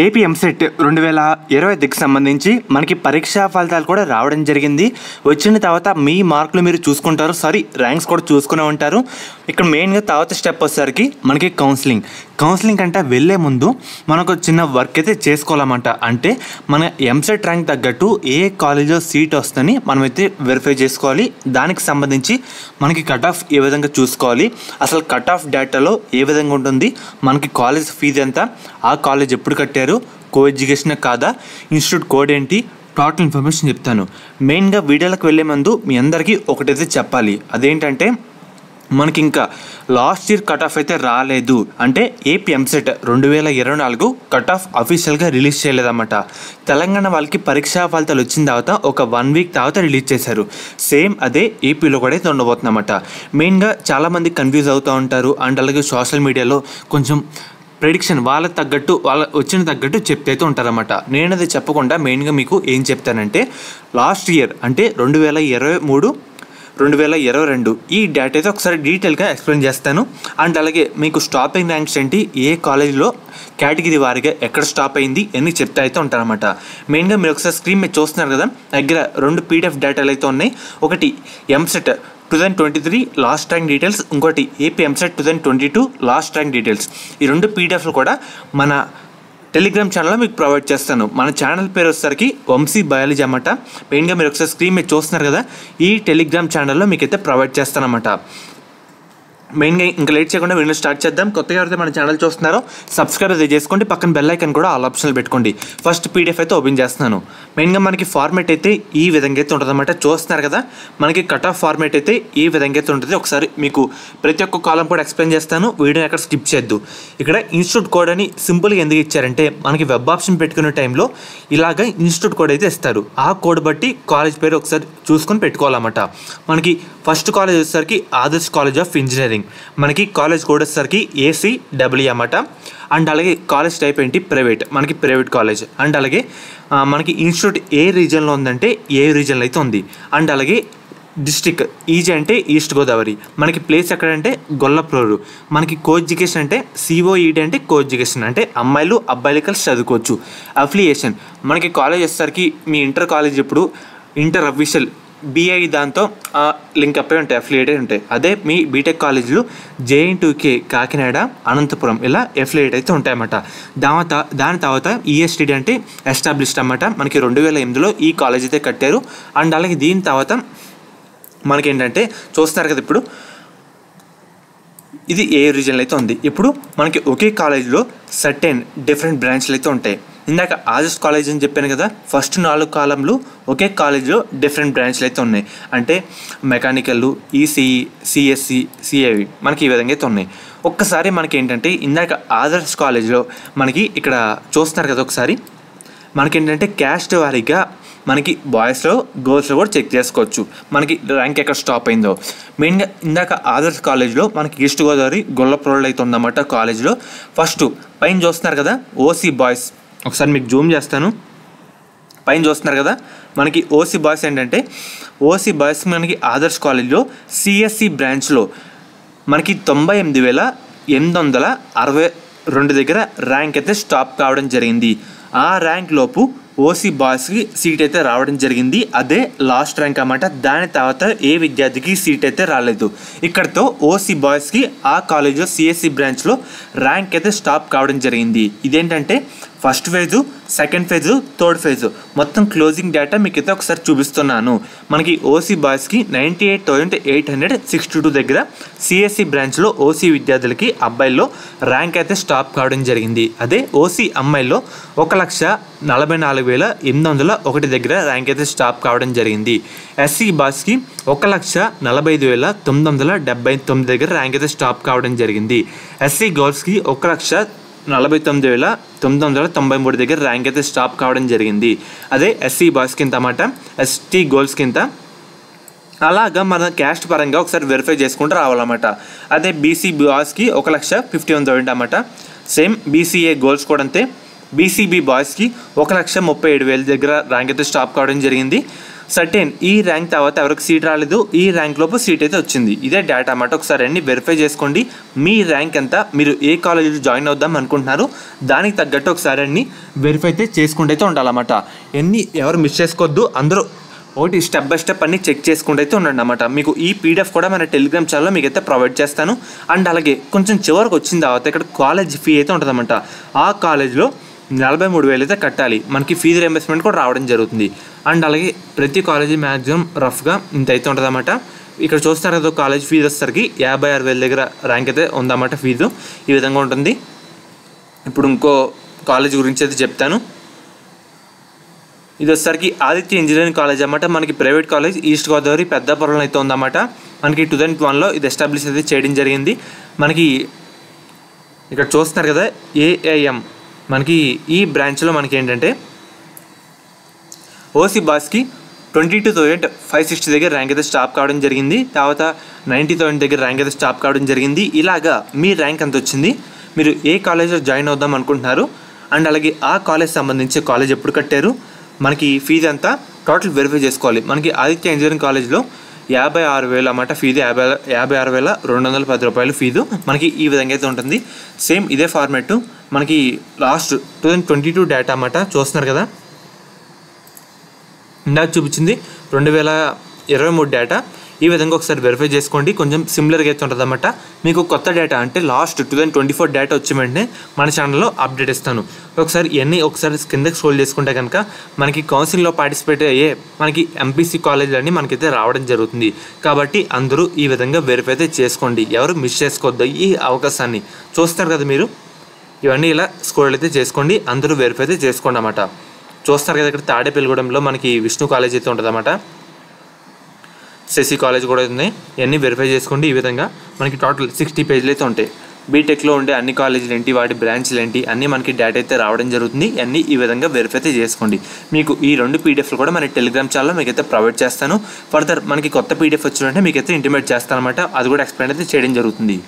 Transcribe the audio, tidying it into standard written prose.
AP EAMCET 2020కి సంబంధించి మనకి పరీక్షా ఫలితాలు కూడా రావడం జరిగింది. వచ్చిన తర్వాత మీ మార్కులు మీరు చూసుకుంటారు, ర్యాంక్స్ కూడా చూసుకునే ఉంటారు. ఇక్కడ మెయిన్గా తర్వాత స్టెప్ వచ్చేసరికి మనకి కౌన్సిలింగ్ అంటే వెళ్ళే ముందు మనకు చిన్న వర్క్ అయితే చేసుకోవాలన్నమాట. అంటే మన ఎంసెట్ ర్యాంక్ తగ్గట్టు ఏ కాలేజీలో సీట్ వస్తుందని మనమైతే వెరిఫై చేసుకోవాలి. దానికి సంబంధించి మనకి కట్ ఆఫ్ ఏ విధంగా చూసుకోవాలి, అసలు కట్ ఆఫ్ డేటాలో ఏ విధంగా ఉంటుంది, మనకి కాలేజ్ ఫీజు ఎంత, ఆ కాలేజ్ ఎప్పుడు కట్టారు, కో ఎడ్యుకేషన్ కాదా, ఇన్స్టిట్యూట్ కోడ్ ఏంటి, టోటల్ ఇన్ఫర్మేషన్ చెప్తాను. మెయిన్గా వీడియోలకు వెళ్ళే ముందు మీ అందరికీ ఒకటైతే చెప్పాలి, అదేంటంటే మనకి ఇంకా లాస్ట్ ఇయర్ కట్ ఆఫ్ అయితే రాలేదు. అంటే ఏపీ ఎంసెట్ 2024 కట్ ఆఫ్ అఫీషియల్గా రిలీజ్ చేయలేదన్నమాట. తెలంగాణ వాళ్ళకి పరీక్షా ఫలితాలు వచ్చిన తర్వాత ఒక 1 వీక్ తర్వాత రిలీజ్ చేశారు. సేమ్ అదే ఏపీలో కూడా అయితే ఉండబోతుందన్నమాట. మెయిన్గా చాలామంది కన్ఫ్యూజ్ అవుతూ ఉంటారు. అండ్ అలాగే సోషల్ మీడియాలో కొంచెం ప్రెడిక్షన్ వాళ్ళకి తగ్గట్టు వాళ్ళ వచ్చిన తగ్గట్టు చెప్తే అయితే ఉంటారన్నమాట. నేను అది చెప్పకుండా మెయిన్గా మీకు ఏం చెప్తానంటే లాస్ట్ ఇయర్ అంటే 2023, 2022 ఈ డేటా అయితే ఒకసారి డీటెయిల్గా ఎక్స్ప్లెయిన్ చేస్తాను. అండ్ అలాగే మీకు స్టాపింగ్ ర్యాంక్స్ ఏంటి, ఏ కాలేజీలో కేటగిరీ వారిగా ఎక్కడ స్టాప్ అయింది అన్నీ చెప్తా అయితే ఉంటారన్నమాట. మెయిన్గా మీరు ఒకసారి స్క్రీన్ మీద చూస్తున్నారు కదా, దగ్గర 2 పీడిఎఫ్ డేటాలు అయితే ఉన్నాయి. ఒకటి ఎంసెట్ 2023 లాస్ట్ ర్యాంక్ డీటెయిల్స్, ఇంకోటి AP EAMCET 2022 last rank details. ఈ 2 పీడిఎఫ్లు కూడా మన టెలిగ్రామ్ ఛానల్లో మీకు ప్రొవైడ్ చేస్తాను. మన ఛానల్ పేరు వచ్చేసరికి వంశీ బయాలజీ అన్నమాట. మెయిన్గా మీరు ఒకసారి స్క్రీన్ మీద చూస్తున్నారు కదా, ఈ టెలిగ్రామ్ ఛానల్లో మీకైతే ప్రొవైడ్ చేస్తానన్నమాట. మెయిన్గా ఇంకా లేట్ చేయకుండా వీడియో స్టార్ట్ చేద్దాం. కొత్తగా ఎవరైతే మన ఛానల్ చూస్తున్నారో సబ్స్క్రైబ్ అయితే చేసుకోండి, పక్కన బెల్ ఐకాన్ కూడా ఆల్ ఆప్షన్లు పెట్టుకోండి. ఫస్ట్ పీడిఎఫ్ అయితే ఓపెన్ చేస్తున్నాను. మెయిన్గా మనకి ఫార్మేట్ అయితే ఈ విధంగా అయితే ఉంటుంది అన్నమాట. చూస్తున్నారు కదా, మనకి కట్ ఆఫ్ ఫార్మేట్ అయితే ఈ విధంగా అయితే ఉంటుంది. ఒకసారి మీకు ప్రతి ఒక్క కాలం కూడా ఎక్స్ప్లెయిన్ చేస్తాను, వీడియో ఎక్కడ స్కిప్ చేయొద్దు. ఇక్కడ ఇన్స్టిట్యూట్ కోడ్ అని సింపుల్గా ఎందుకు ఇచ్చారంటే మనకి వెబ్ ఆప్షన్ పెట్టుకునే టైంలో ఇలాగ ఇన్స్టిట్యూట్ కోడ్ అయితే ఇస్తారు. ఆ కోడ్ బట్టి కాలేజ్ పేరు ఒకసారి చూసుకొని పెట్టుకోవాలన్నమాట. మనకి ఫస్ట్ కాలేజ్ వచ్చేసరికి ఆదర్శ్ కాలేజ్ ఆఫ్ ఇంజనీరింగ్, మనకి కాలేజ్ కోడ్ వచ్చేసరికి ACW అన్నమాట. అండ్ అలాగే కాలేజ్ టైప్ ఏంటి, ప్రైవేట్, మనకి ప్రైవేట్ కాలేజ్. అండ్ అలాగే మనకి ఇన్స్టిట్యూట్ ఏ రీజన్లో ఉందంటే ఏ రీజన్లో అయితే ఉంది. అండ్ అలాగే డిస్ట్రిక్ట్ ఈజీ అంటే ఈస్ట్ గోదావరి, మనకి ప్లేస్ ఎక్కడంటే గొల్లప్రోలు, మనకి కో ఎడ్యుకేషన్ అంటే COED అంటే కో ఎడ్యుకేషన్, అంటే అమ్మాయిలు అబ్బాయిలు కలిసి చదువుకోవచ్చు. అఫిలియేషన్ మనకి కాలేజ్ వచ్చేసరికి మీ ఇంటర్ కాలేజ్ ఇప్పుడు ఇంటర్ అఫీషియల్ BI దాంతో లింక్ అప్ అయి ఉంటాయి, అఫిలియేట్ అయి ఉంటాయి. అదే మీ బీటెక్ కాలేజీలు JN2K కాకినాడ, అనంతపురం ఇలా అఫిలియేట్ అయితే ఉంటాయన్నమాట. దాని తర్వాత ESTD అంటే ఎస్టాబ్లిష్డ్ అన్నమాట. మనకి 2008లో ఈ కాలేజ్ అయితే కట్టారు. అండ్ అలాగే దీని తర్వాత మనకేంటంటే చూస్తారు కదా, ఇప్పుడు ఇది ఏ రీజన్లో అయితే ఉంది. ఇప్పుడు మనకి ఒకే కాలేజీలో సర్టెన్ డిఫరెంట్ బ్రాంచ్లు అయితే ఉంటాయి. ఇందాక ఆదర్శ్ కాలేజ్ అని చెప్పాను కదా, ఫస్ట్ 4 కాలంలో ఒకే కాలేజీలో డిఫరెంట్ బ్రాంచ్లు అయితే ఉన్నాయి. అంటే మెకానికల్, ECE, CSE, CAV మనకి ఈ విధంగా అయితే ఉన్నాయి. ఒక్కసారి మనకి ఏంటంటే ఇందాక ఆదర్శ్ కాలేజ్లో మనకి ఇక్కడ చూస్తున్నారు కదా, ఒకసారి మనకేంటంటే క్యాస్ట్ వారీగా మనకి బాయ్స్లో గర్ల్స్లో కూడా చెక్ చేసుకోవచ్చు మనకి ర్యాంక్ ఎక్కడ స్టాప్ అయిందో. మెయిన్గా ఇందాక ఆదర్శ్ కాలేజ్లో మనకి ఈస్ట్ గోదావరి గొల్లప్రోలు అయితే ఉందన్నమాట. కాలేజ్లో ఫస్ట్ పైన చూస్తున్నారు కదా OC బాయ్స్, ఒకసారి మీకు జూమ్ చేస్తాను. పైన చూస్తున్నారు కదా, మనకి OC బాయ్స్ ఏంటంటే OC బాయ్స్ మనకి ఆదర్శ్ కాలేజ్లో CSE బ్రాంచ్లో మనకి 98,862 దగ్గర ర్యాంక్ అయితే స్టాప్ కావడం జరిగింది. ఆ ర్యాంక్ లోపు OC బాయ్స్కి సీట్ అయితే రావడం జరిగింది. అదే లాస్ట్ ర్యాంక్ అన్నమాట. దాని తర్వాత ఏ విద్యార్థికి సీట్ అయితే రాలేదు. ఇక్కడతో OC బాయ్స్కి ఆ కాలేజ్లో CSE బ్రాంచ్లో ర్యాంక్ అయితే స్టాప్ కావడం జరిగింది. ఇదేంటంటే first phase, second phase, third phase మొత్తం క్లోజింగ్ డేటా మీకు అయితే ఒకసారి చూపిస్తున్నాను. మనకి OC బాయ్స్కి 98,862 దగ్గర CSE బ్రాంచ్లో OC విద్యార్థులకి అబ్బాయిల్లో ర్యాంక్ అయితే స్టాప్ కావడం జరిగింది. అదే OC అమ్మాయిల్లో 1,44,801 దగ్గర ర్యాంక్ అయితే స్టాప్ కావడం జరిగింది. SC బాయ్స్కి 1,45,979 దగ్గర ర్యాంక్ అయితే స్టాప్ కావడం జరిగింది. SC గర్ల్స్కి 1,49,993 దగ్గర ర్యాంక్ అయితే స్టాప్ కావడం జరిగింది. అదే SC బాయ్స్ కింద అన్నమాట, ST గర్ల్స్ కింద. అలాగా మన క్యాస్ట్ పరంగా ఒకసారి వెరిఫై చేసుకుంటూ రావాలన్నమాట. అదే BC బాయ్స్కి 1,51,000 అన్నమాట. సేమ్ BCA గర్ల్స్ కూడా అంతే. BCB బాయ్స్కి 1,37,000 దగ్గర ర్యాంక్ అయితే స్టాప్ కావడం జరిగింది. సర్టెన్ ఈ ర్యాంక్ తర్వాత ఎవరికి సీట్ రాలేదు, ఈ ర్యాంక్ లోపు సీట్ అయితే వచ్చింది. ఇదే డేటా అన్నమాట. ఒకసారి అన్ని వెరిఫై చేసుకోండి. మీ ర్యాంక్ ఎంత, మీరు ఏ కాలేజీలో జాయిన్ అవుదాం అనుకుంటున్నారు, దానికి తగ్గట్టు ఒకసారి అన్ని వెరిఫై అయితే చేసుకుంటూ అయితే ఉండాలన్నమాట. ఎన్ని ఎవరు మిస్ చేసుకోవద్దు. అందరూ ఒకటి స్టెప్ బై స్టెప్ అన్ని చెక్ చేసుకుంటూ అయితే ఉండండి అన్నమాట. మీకు ఈ పీడిఎఫ్ కూడా మన టెలిగ్రామ్ ఛానల్లో మీకు అయితే ప్రొవైడ్ చేస్తాను. అండ్ అలాగే కొంచెం చివరికి వచ్చిన తర్వాత ఇక్కడ కాలేజ్ ఫీ అయితే ఉంటుందన్నమాట. ఆ కాలేజ్లో 43,000 అయితే కట్టాలి. మనకి ఫీజు రియంబర్స్మెంట్ కూడా రావడం జరుగుతుంది. అండ్ అలాగే ప్రతి కాలేజీ మ్యాక్సిమం రఫ్గా ఇంత అయితే ఉంటుందన్నమాట. ఇక్కడ చూస్తారు కదా కాలేజ్ ఫీజు వచ్చేసరికి 56,000 దగ్గర ర్యాంక్ అయితే ఉందన్నమాట. ఫీజు ఈ విధంగా ఉంటుంది. ఇప్పుడు ఇంకో కాలేజ్ గురించి అయితే చెప్తాను. ఇది వచ్చేసరికి ఆదిత్య ఇంజనీరింగ్ కాలేజ్ అన్నమాట. మనకి ప్రైవేట్ కాలేజ్ ఈస్ట్ గోదావరి పెద్దాపురంలో అయితే ఉందన్నమాట. మనకి 2001లో ఇది ఎస్టాబ్లిష్ అయితే చేయడం జరిగింది. మనకి ఇక్కడ చూస్తున్నారు కదా ఏఐఎం, మనకి ఈ బ్రాంచ్లో మనకి ఏంటంటే ఓసీ బాస్కి 22,560 దగ్గర ర్యాంక్ అయితే స్టాప్ కావడం జరిగింది. తర్వాత 90,000 దగ్గర ర్యాంక్ అయితే స్టాప్ కావడం జరిగింది. ఇలాగా మీ ర్యాంక్ ఎంత వచ్చింది, మీరు ఏ కాలేజ్లో జాయిన్ అవుదాం అనుకుంటున్నారు, అండ్ అలాగే ఆ కాలేజ్ సంబంధించి కాలేజ్ ఎప్పుడు కట్టారు, మనకి ఫీజు అంతా టోటల్ వెరిఫై చేసుకోవాలి. మనకి ఆదిత్య ఇంజనీరింగ్ కాలేజ్లో 56,000 అన్నమాట ఫీజు. 56,210 రూపాయలు ఫీజు మనకి ఈ విధంగా అయితే ఉంటుంది. సేమ్ ఇదే ఫార్మాట్ మనకి లాస్ట్ 2022 డేటా అన్నమాట. చూస్తున్నారు కదా, ఇందాక చూపించింది 2023 డేటా. ఈ విధంగా ఒకసారి వెరిఫై చేసుకోండి. కొంచెం సిమిలర్గా అయితే ఉంటుంది అన్నమాట. మీకు కొత్త డేటా అంటే లాస్ట్ 2024 డేటా వచ్చే వెంటనే మన ఛానల్లో అప్డేట్ ఇస్తాను. ఒకసారి ఇవన్నీ ఒకసారి కిందకి స్క్రోల్ చేసుకుంటే కనుక మనకి కౌన్సిలింగ్లో పార్టిసిపేట్ అయ్యే మనకి ఎంపీసీ కాలేజీలన్నీ మనకైతే రావడం జరుగుతుంది. కాబట్టి అందరూ ఈ విధంగా వెరిఫై అయితే చేసుకోండి. ఎవరు మిస్ చేసుకోవద్దు ఈ అవకాశాన్ని. చూస్తారు కదా మీరు, ఇవన్నీ ఇలా స్క్రోల్ అయితే చేసుకోండి. అందరూ వెరిఫై అయితే చేసుకోండి అన్నమాట. చూస్తారు కదా ఇక్కడ తాడేపల్లిగూడెంలో మనకి విష్ణు కాలేజ్ అయితే ఉంటుంది అన్నమాట. శశి కాలేజ్ కూడా ఉంది. ఇవన్నీ వెరిఫై చేసుకోండి. ఈ విధంగా మనకి టోటల్ 60 పేజీలు అయితే ఉంటాయి. బీటెక్లో ఉండే అన్ని కాలేజీలు ఏంటి, వాటి బ్రాంచ్లు ఏంటి అన్నీ మనకి డేటా అయితే రావడం జరుగుతుంది. అన్నీ ఈ విధంగా వెరిఫై అయితే చేసుకోండి. మీకు ఈ 2 పీడిఎఫ్లు కూడా మన టెలిగ్రామ్ ఛానల్లో మీకు అయితే ప్రొవైడ్ చేస్తాను. ఫర్దర్ మనకి కొత్త పీడిఎఫ్ వచ్చినట్టే మీకు అయితే ఇంటిమేట్ చేస్తాను అనమాట. అది కూడా ఎక్స్ప్లెయిన్ అయితే చేయడం జరుగుతుంది.